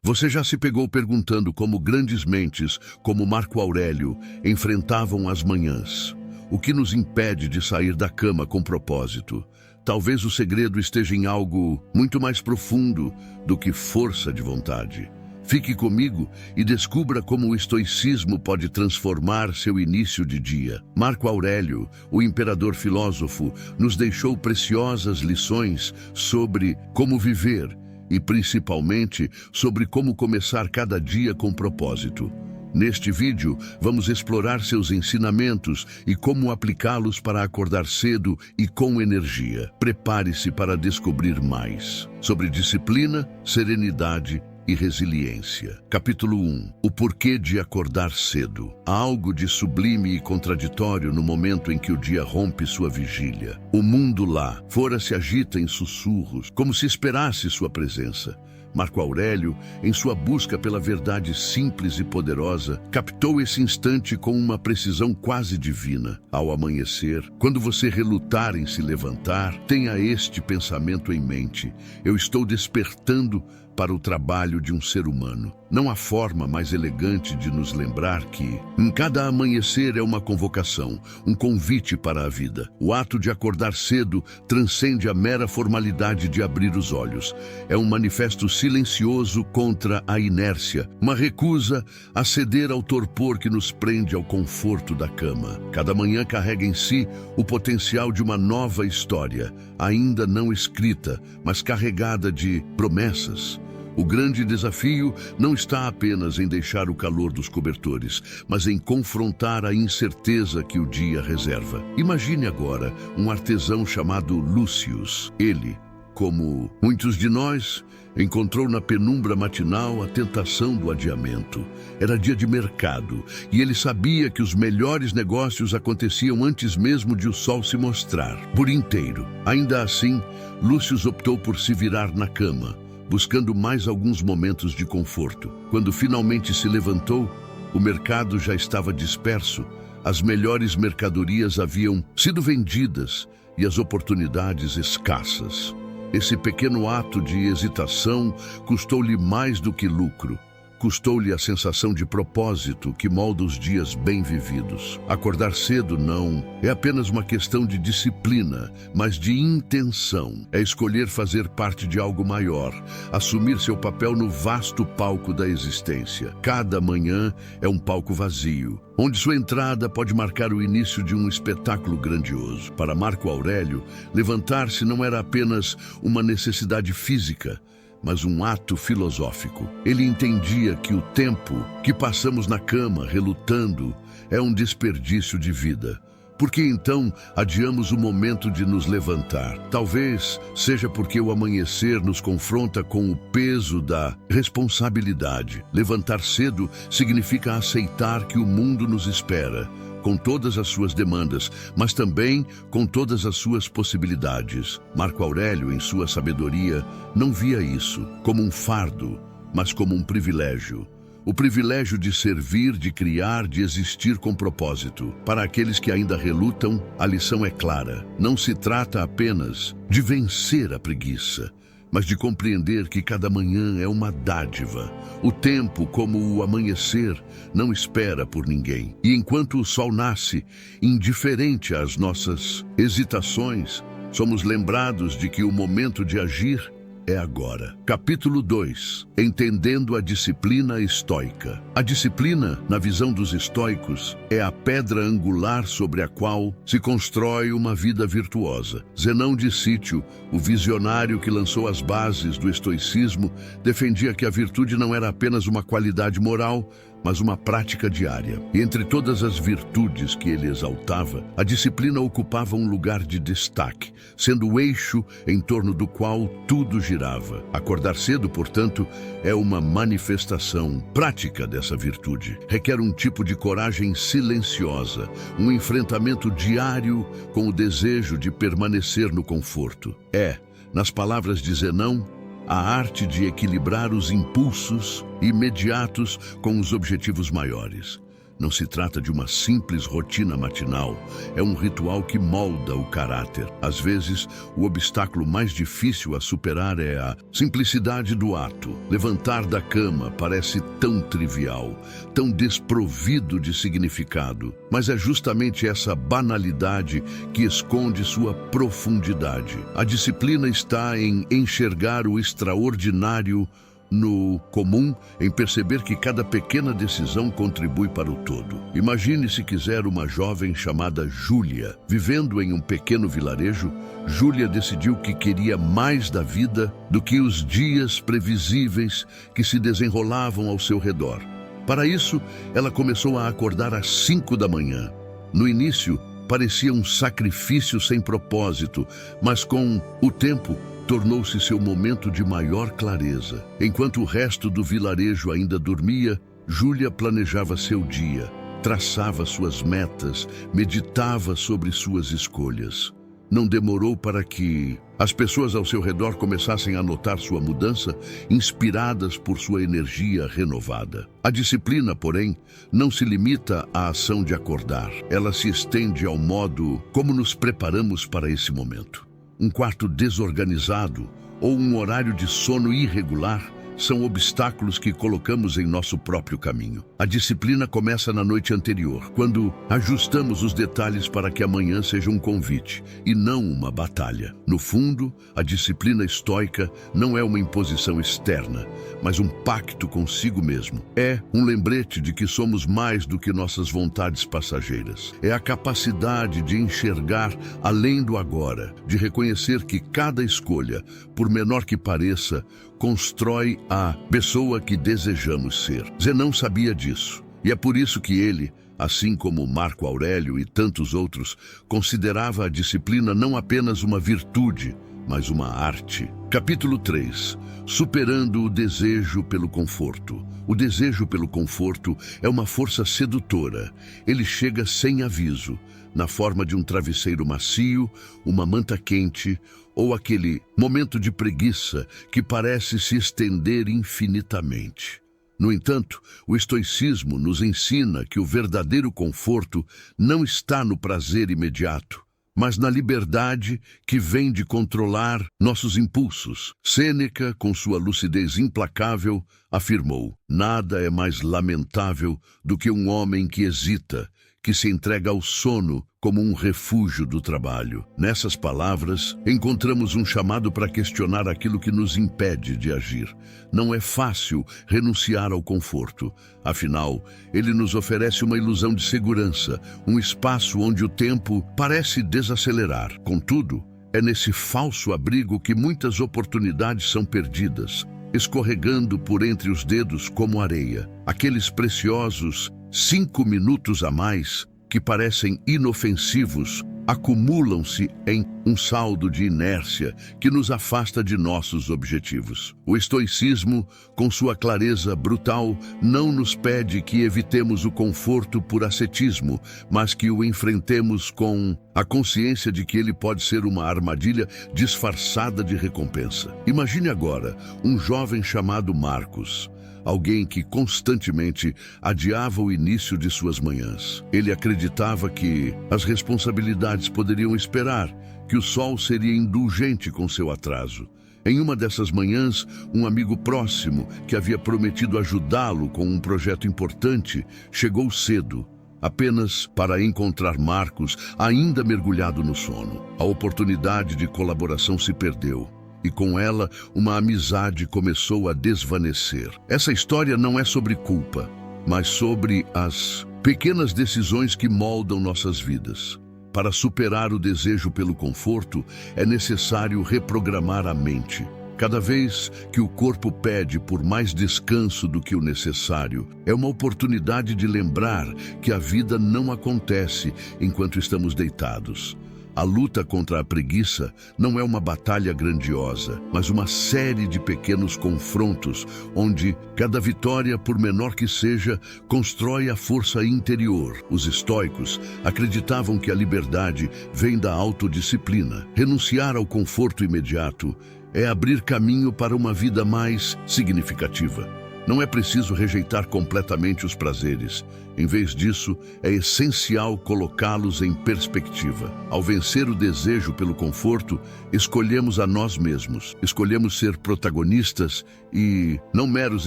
Você já se pegou perguntando como grandes mentes, como Marco Aurélio, enfrentavam as manhãs? O que nos impede de sair da cama com propósito? Talvez o segredo esteja em algo muito mais profundo do que força de vontade. Fique comigo e descubra como o estoicismo pode transformar seu início de dia. Marco Aurélio, o imperador filósofo, nos deixou preciosas lições sobre como viver e, principalmente, sobre como começar cada dia com propósito. Neste vídeo, vamos explorar seus ensinamentos e como aplicá-los para acordar cedo e com energia. Prepare-se para descobrir mais sobre disciplina, serenidade e resiliência. Capítulo 1. O porquê de acordar cedo. Há algo de sublime e contraditório no momento em que o dia rompe sua vigília. O mundo lá fora se agita em sussurros, como se esperasse sua presença. Marco Aurélio, em sua busca pela verdade simples e poderosa, captou esse instante com uma precisão quase divina. Ao amanhecer, quando você relutar em se levantar, tenha este pensamento em mente: eu estou despertando para o trabalho de um ser humano. Não há forma mais elegante de nos lembrar que, em cada amanhecer é uma convocação, um convite para a vida. O ato de acordar cedo transcende a mera formalidade de abrir os olhos. É um manifesto silencioso contra a inércia, uma recusa a ceder ao torpor que nos prende ao conforto da cama. Cada manhã carrega em si o potencial de uma nova história, ainda não escrita, mas carregada de promessas. O grande desafio não está apenas em deixar o calor dos cobertores, mas em confrontar a incerteza que o dia reserva. Imagine agora um artesão chamado Lúcius. Ele, como muitos de nós, encontrou na penumbra matinal a tentação do adiamento. Era dia de mercado e ele sabia que os melhores negócios aconteciam antes mesmo de o sol se mostrar, por inteiro. Ainda assim, Lúcius optou por se virar na cama, buscando mais alguns momentos de conforto. Quando finalmente se levantou, o mercado já estava disperso, as melhores mercadorias haviam sido vendidas e as oportunidades escassas. Esse pequeno ato de hesitação custou-lhe mais do que lucro. Custou-lhe a sensação de propósito que molda os dias bem vividos. Acordar cedo não é apenas uma questão de disciplina, mas de intenção. É escolher fazer parte de algo maior, assumir seu papel no vasto palco da existência. Cada manhã é um palco vazio, onde sua entrada pode marcar o início de um espetáculo grandioso. Para Marco Aurélio, levantar-se não era apenas uma necessidade física, mas um ato filosófico. Ele entendia que o tempo que passamos na cama, relutando, é um desperdício de vida. Por que então adiamos o momento de nos levantar? Talvez seja porque o amanhecer nos confronta com o peso da responsabilidade. Levantar cedo significa aceitar que o mundo nos espera, com todas as suas demandas, mas também com todas as suas possibilidades. Marco Aurélio, em sua sabedoria, não via isso como um fardo, mas como um privilégio. O privilégio de servir, de criar, de existir com propósito. Para aqueles que ainda relutam, a lição é clara. Não se trata apenas de vencer a preguiça, mas de compreender que cada manhã é uma dádiva. O tempo, como o amanhecer, não espera por ninguém. E enquanto o sol nasce, indiferente às nossas hesitações, somos lembrados de que o momento de agir é agora. Capítulo 2. Entendendo a disciplina estoica. A disciplina, na visão dos estoicos, é a pedra angular sobre a qual se constrói uma vida virtuosa. Zenão de Cítio, o visionário que lançou as bases do estoicismo, defendia que a virtude não era apenas uma qualidade moral, mas uma prática diária. E entre todas as virtudes que ele exaltava, a disciplina ocupava um lugar de destaque, sendo o eixo em torno do qual tudo girava. Acordar cedo, portanto, é uma manifestação prática dessa virtude. Requer um tipo de coragem silenciosa, um enfrentamento diário com o desejo de permanecer no conforto. É, nas palavras de Zenão, a arte de equilibrar os impulsos imediatos com os objetivos maiores. Não se trata de uma simples rotina matinal, é um ritual que molda o caráter. Às vezes, o obstáculo mais difícil a superar é a simplicidade do ato. Levantar da cama parece tão trivial, tão desprovido de significado, mas é justamente essa banalidade que esconde sua profundidade. A disciplina está em enxergar o extraordinário no comum, em perceber que cada pequena decisão contribui para o todo. Imagine, se quiser, uma jovem chamada Júlia. Vivendo em um pequeno vilarejo, Júlia decidiu que queria mais da vida do que os dias previsíveis que se desenrolavam ao seu redor. Para isso, ela começou a acordar às 5 da manhã. No início, parecia um sacrifício sem propósito, mas com o tempo, tornou-se seu momento de maior clareza. Enquanto o resto do vilarejo ainda dormia, Júlia planejava seu dia, traçava suas metas, meditava sobre suas escolhas. Não demorou para que as pessoas ao seu redor começassem a notar sua mudança, inspiradas por sua energia renovada. A disciplina, porém, não se limita à ação de acordar. Ela se estende ao modo como nos preparamos para esse momento. Um quarto desorganizado ou um horário de sono irregular são obstáculos que colocamos em nosso próprio caminho. A disciplina começa na noite anterior, quando ajustamos os detalhes para que amanhã seja um convite e não uma batalha. No fundo, a disciplina estoica não é uma imposição externa, mas um pacto consigo mesmo. É um lembrete de que somos mais do que nossas vontades passageiras. É a capacidade de enxergar além do agora, de reconhecer que cada escolha, por menor que pareça, constrói a pessoa que desejamos ser. Zenão sabia disso, e é por isso que ele, assim como Marco Aurélio e tantos outros, considerava a disciplina não apenas uma virtude, mas uma arte. Capítulo 3. Superando o desejo pelo conforto. O desejo pelo conforto é uma força sedutora. Ele chega sem aviso, na forma de um travesseiro macio, uma manta quente ou aquele momento de preguiça que parece se estender infinitamente. No entanto, o estoicismo nos ensina que o verdadeiro conforto não está no prazer imediato, mas na liberdade que vem de controlar nossos impulsos. Sêneca, com sua lucidez implacável, afirmou: "Nada é mais lamentável do que um homem que hesita, que se entrega ao sono como um refúgio do trabalho." Nessas palavras, encontramos um chamado para questionar aquilo que nos impede de agir. Não é fácil renunciar ao conforto. Afinal, ele nos oferece uma ilusão de segurança, um espaço onde o tempo parece desacelerar. Contudo, é nesse falso abrigo que muitas oportunidades são perdidas, escorregando por entre os dedos como areia. Aqueles preciosos 5 minutos a mais, que parecem inofensivos, acumulam-se em um saldo de inércia que nos afasta de nossos objetivos. O estoicismo, com sua clareza brutal, não nos pede que evitemos o conforto por ascetismo, mas que o enfrentemos com a consciência de que ele pode ser uma armadilha disfarçada de recompensa. Imagine agora um jovem chamado Marcos, alguém que constantemente adiava o início de suas manhãs. Ele acreditava que as responsabilidades poderiam esperar, que o sol seria indulgente com seu atraso. Em uma dessas manhãs, um amigo próximo, que havia prometido ajudá-lo com um projeto importante, chegou cedo, apenas para encontrar Marcos ainda mergulhado no sono. A oportunidade de colaboração se perdeu, e com ela uma amizade começou a desvanecer. Essa história não é sobre culpa, mas sobre as pequenas decisões que moldam nossas vidas. Para superar o desejo pelo conforto, é necessário reprogramar a mente. Cada vez que o corpo pede por mais descanso do que o necessário, é uma oportunidade de lembrar que a vida não acontece enquanto estamos deitados. A luta contra a preguiça não é uma batalha grandiosa, mas uma série de pequenos confrontos, onde cada vitória, por menor que seja, constrói a força interior. Os estoicos acreditavam que a liberdade vem da autodisciplina. Renunciar ao conforto imediato é abrir caminho para uma vida mais significativa. Não é preciso rejeitar completamente os prazeres. Em vez disso, é essencial colocá-los em perspectiva. Ao vencer o desejo pelo conforto, escolhemos a nós mesmos. Escolhemos ser protagonistas e não meros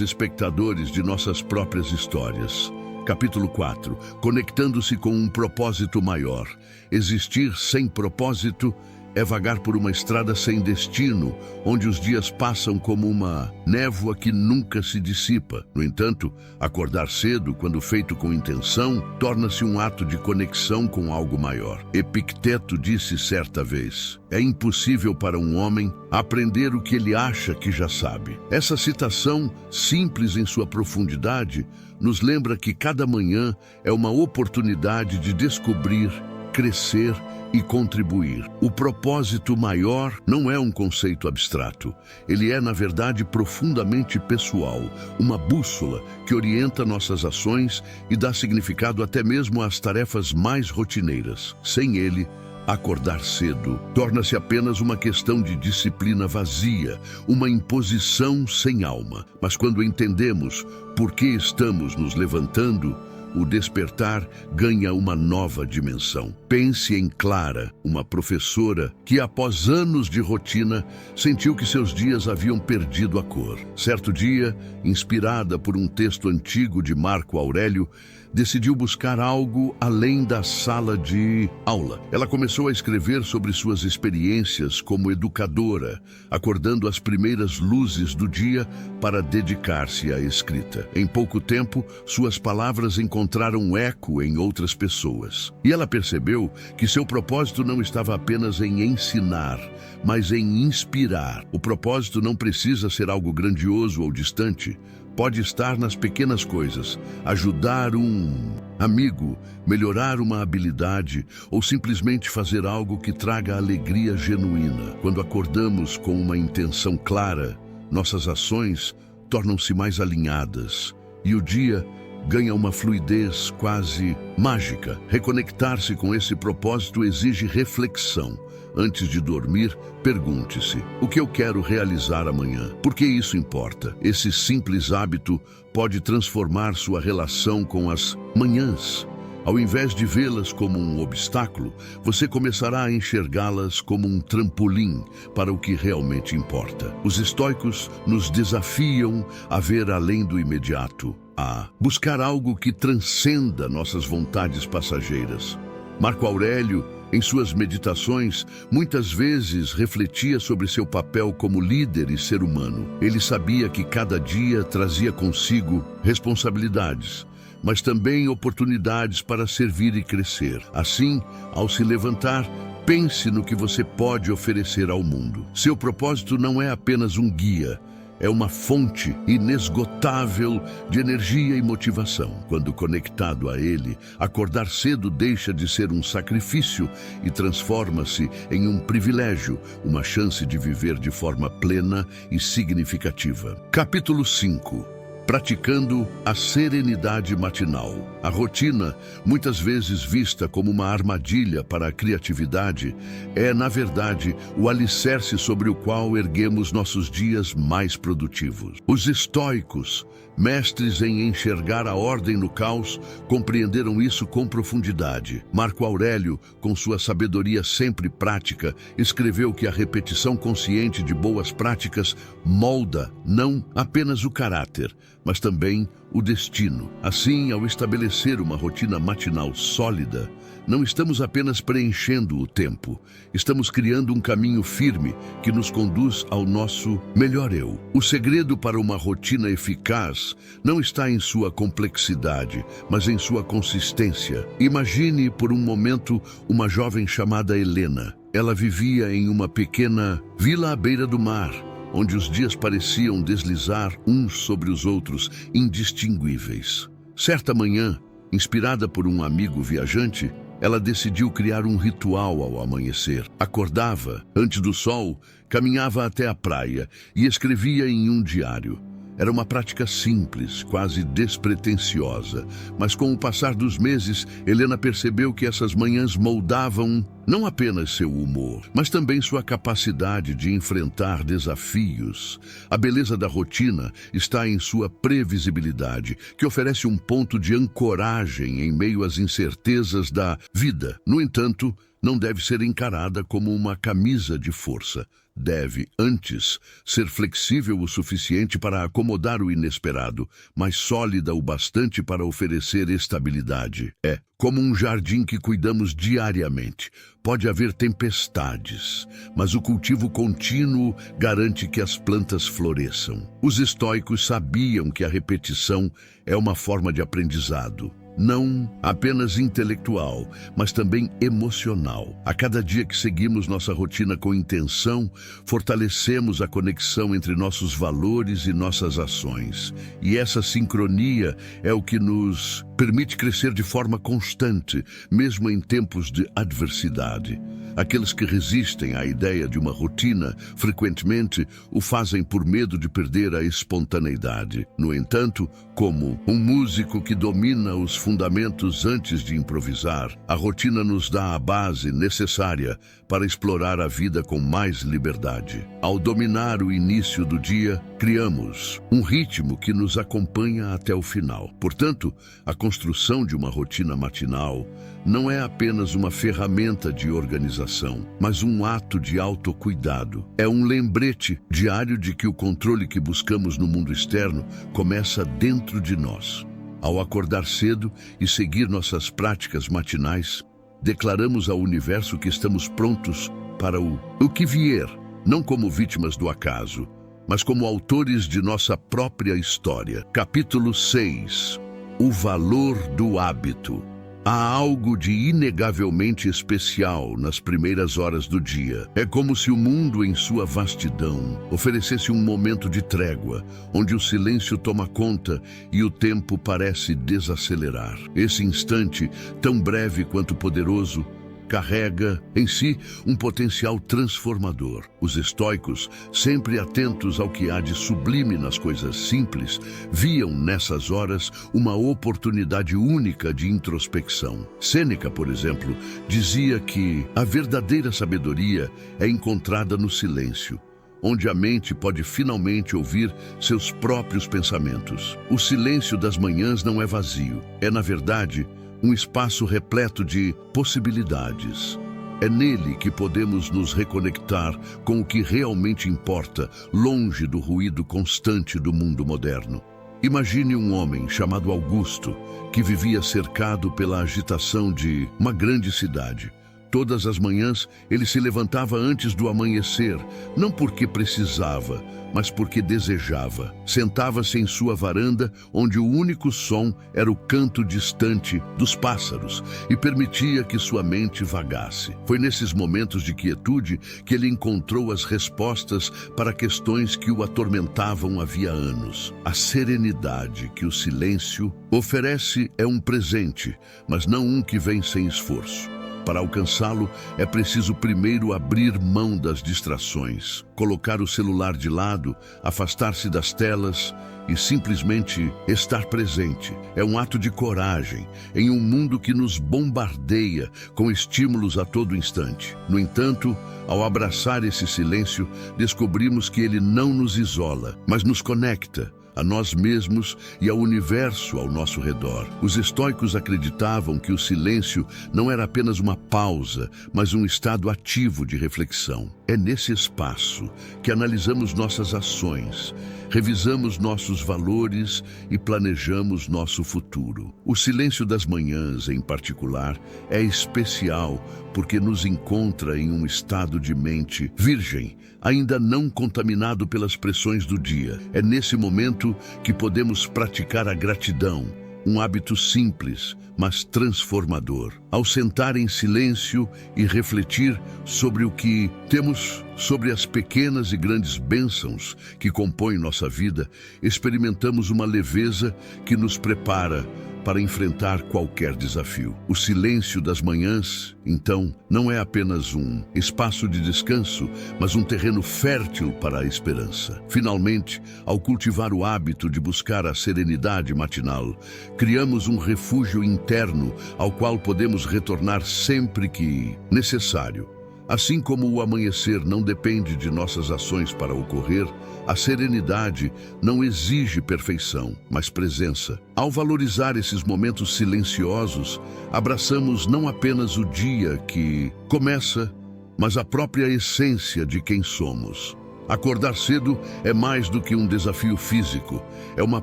espectadores de nossas próprias histórias. Capítulo 4. Conectando-se com um propósito maior. Existir sem propósito é vagar por uma estrada sem destino, onde os dias passam como uma névoa que nunca se dissipa. No entanto, acordar cedo, quando feito com intenção, torna-se um ato de conexão com algo maior. Epicteto disse certa vez: é impossível para um homem aprender o que ele acha que já sabe. Essa citação, simples em sua profundidade, nos lembra que cada manhã é uma oportunidade de descobrir, crescer e contribuir. O propósito maior não é um conceito abstrato. Ele é, na verdade, profundamente pessoal, uma bússola que orienta nossas ações e dá significado até mesmo às tarefas mais rotineiras. Sem ele, acordar cedo torna-se apenas uma questão de disciplina vazia, uma imposição sem alma. Mas quando entendemos por que estamos nos levantando, o despertar ganha uma nova dimensão. Pense em Clara, uma professora que, após anos de rotina, sentiu que seus dias haviam perdido a cor. Certo dia, inspirada por um texto antigo de Marco Aurélio, decidiu buscar algo além da sala de aula. Ela começou a escrever sobre suas experiências como educadora, acordando às primeiras luzes do dia para dedicar-se à escrita. Em pouco tempo, suas palavras encontraram eco em outras pessoas. E ela percebeu que seu propósito não estava apenas em ensinar, mas em inspirar. O propósito não precisa ser algo grandioso ou distante. Pode estar nas pequenas coisas: ajudar um amigo, melhorar uma habilidade ou simplesmente fazer algo que traga alegria genuína. Quando acordamos com uma intenção clara, nossas ações tornam-se mais alinhadas e o dia ganha uma fluidez quase mágica. Reconectar-se com esse propósito exige reflexão. Antes de dormir, pergunte-se: o que eu quero realizar amanhã? Por que isso importa? Esse simples hábito pode transformar sua relação com as manhãs. Ao invés de vê-las como um obstáculo, você começará a enxergá-las como um trampolim para o que realmente importa. Os estoicos nos desafiam a ver além do imediato, a buscar algo que transcenda nossas vontades passageiras. Marco Aurélio, em suas meditações, muitas vezes refletia sobre seu papel como líder e ser humano. Ele sabia que cada dia trazia consigo responsabilidades, mas também oportunidades para servir e crescer. Assim, ao se levantar, pense no que você pode oferecer ao mundo. Seu propósito não é apenas um guia, é uma fonte inesgotável de energia e motivação. Quando conectado a ele, acordar cedo deixa de ser um sacrifício e transforma-se em um privilégio, uma chance de viver de forma plena e significativa. Capítulo 5. Praticando a serenidade matinal. A rotina, muitas vezes vista como uma armadilha para a criatividade, é, na verdade, o alicerce sobre o qual erguemos nossos dias mais produtivos. Os estoicos, mestres em enxergar a ordem no caos, compreenderam isso com profundidade. Marco Aurélio, com sua sabedoria sempre prática, escreveu que a repetição consciente de boas práticas molda não apenas o caráter, mas também o destino. Assim, ao estabelecer uma rotina matinal sólida, não estamos apenas preenchendo o tempo, estamos criando um caminho firme que nos conduz ao nosso melhor eu. O segredo para uma rotina eficaz não está em sua complexidade, mas em sua consistência. Imagine por um momento uma jovem chamada Helena. Ela vivia em uma pequena vila à beira do mar, onde os dias pareciam deslizar uns sobre os outros, indistinguíveis. Certa manhã, inspirada por um amigo viajante, ela decidiu criar um ritual ao amanhecer. Acordava antes do sol, caminhava até a praia e escrevia em um diário. Era uma prática simples, quase despretensiosa, mas com o passar dos meses, Helena percebeu que essas manhãs moldavam Não apenas seu humor, mas também sua capacidade de enfrentar desafios. A beleza da rotina está em sua previsibilidade, que oferece um ponto de ancoragem em meio às incertezas da vida. No entanto, não deve ser encarada como uma camisa de força. Deve, antes, ser flexível o suficiente para acomodar o inesperado, mas sólida o bastante para oferecer estabilidade. É como um jardim que cuidamos diariamente. Pode haver tempestades, mas o cultivo contínuo garante que as plantas floresçam. Os estoicos sabiam que a repetição é uma forma de aprendizado. Não apenas intelectual, mas também emocional. A cada dia que seguimos nossa rotina com intenção, fortalecemos a conexão entre nossos valores e nossas ações. E essa sincronia é o que nos permite crescer de forma constante, mesmo em tempos de adversidade. Aqueles que resistem à ideia de uma rotina, frequentemente o fazem por medo de perder a espontaneidade. No entanto, como um músico que domina os fundamentos antes de improvisar, a rotina nos dá a base necessária para explorar a vida com mais liberdade. Ao dominar o início do dia, criamos um ritmo que nos acompanha até o final. Portanto, a construção de uma rotina matinal não é apenas uma ferramenta de organização, mas um ato de autocuidado. É um lembrete diário de que o controle que buscamos no mundo externo começa dentro de nós. Ao acordar cedo e seguir nossas práticas matinais, declaramos ao universo que estamos prontos para o que vier, não como vítimas do acaso, mas como autores de nossa própria história. Capítulo 6. O valor do hábito. Há algo de inegavelmente especial nas primeiras horas do dia. É como se o mundo, em sua vastidão, oferecesse um momento de trégua, onde o silêncio toma conta e o tempo parece desacelerar. Esse instante, tão breve quanto poderoso, carrega em si um potencial transformador. Os estoicos, sempre atentos ao que há de sublime nas coisas simples, viam nessas horas uma oportunidade única de introspecção. Sêneca, por exemplo, dizia que a verdadeira sabedoria é encontrada no silêncio, onde a mente pode finalmente ouvir seus próprios pensamentos. O silêncio das manhãs não é vazio, é, na verdade, um espaço repleto de possibilidades. É nele que podemos nos reconectar com o que realmente importa, longe do ruído constante do mundo moderno. Imagine um homem chamado Augusto, que vivia cercado pela agitação de uma grande cidade. Todas as manhãs ele se levantava antes do amanhecer, não porque precisava, mas porque desejava. Sentava-se em sua varanda, onde o único som era o canto distante dos pássaros, e permitia que sua mente vagasse. Foi nesses momentos de quietude que ele encontrou as respostas para questões que o atormentavam havia anos. A serenidade que o silêncio oferece é um presente, mas não um que vem sem esforço. Para alcançá-lo, é preciso primeiro abrir mão das distrações, colocar o celular de lado, afastar-se das telas e simplesmente estar presente. É um ato de coragem em um mundo que nos bombardeia com estímulos a todo instante. No entanto, ao abraçar esse silêncio, descobrimos que ele não nos isola, mas nos conecta a nós mesmos e ao universo ao nosso redor. Os estoicos acreditavam que o silêncio não era apenas uma pausa, mas um estado ativo de reflexão. É nesse espaço que analisamos nossas ações, revisamos nossos valores e planejamos nosso futuro. O silêncio das manhãs, em particular, é especial porque nos encontra em um estado de mente virgem, ainda não contaminado pelas pressões do dia. É nesse momento que podemos praticar a gratidão, um hábito simples, mas transformador. Ao sentar em silêncio e refletir sobre o que temos, sobre as pequenas e grandes bênçãos que compõem nossa vida, experimentamos uma leveza que nos prepara para enfrentar qualquer desafio. O silêncio das manhãs, então, não é apenas um espaço de descanso, mas um terreno fértil para a esperança. Finalmente, ao cultivar o hábito de buscar a serenidade matinal, criamos um refúgio interno ao qual podemos retornar sempre que necessário. Assim como o amanhecer não depende de nossas ações para ocorrer, a serenidade não exige perfeição, mas presença. Ao valorizar esses momentos silenciosos, abraçamos não apenas o dia que começa, mas a própria essência de quem somos. Acordar cedo é mais do que um desafio físico, é uma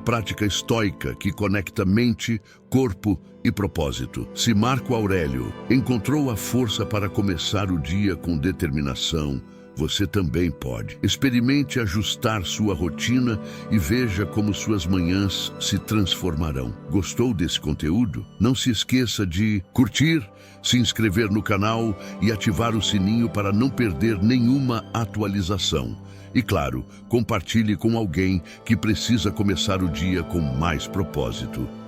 prática estoica que conecta mente, corpo e propósito. Se Marco Aurélio encontrou a força para começar o dia com determinação, você também pode. Experimente ajustar sua rotina e veja como suas manhãs se transformarão. Gostou desse conteúdo? Não se esqueça de curtir, se inscrever no canal e ativar o sininho para não perder nenhuma atualização. E claro, compartilhe com alguém que precisa começar o dia com mais propósito.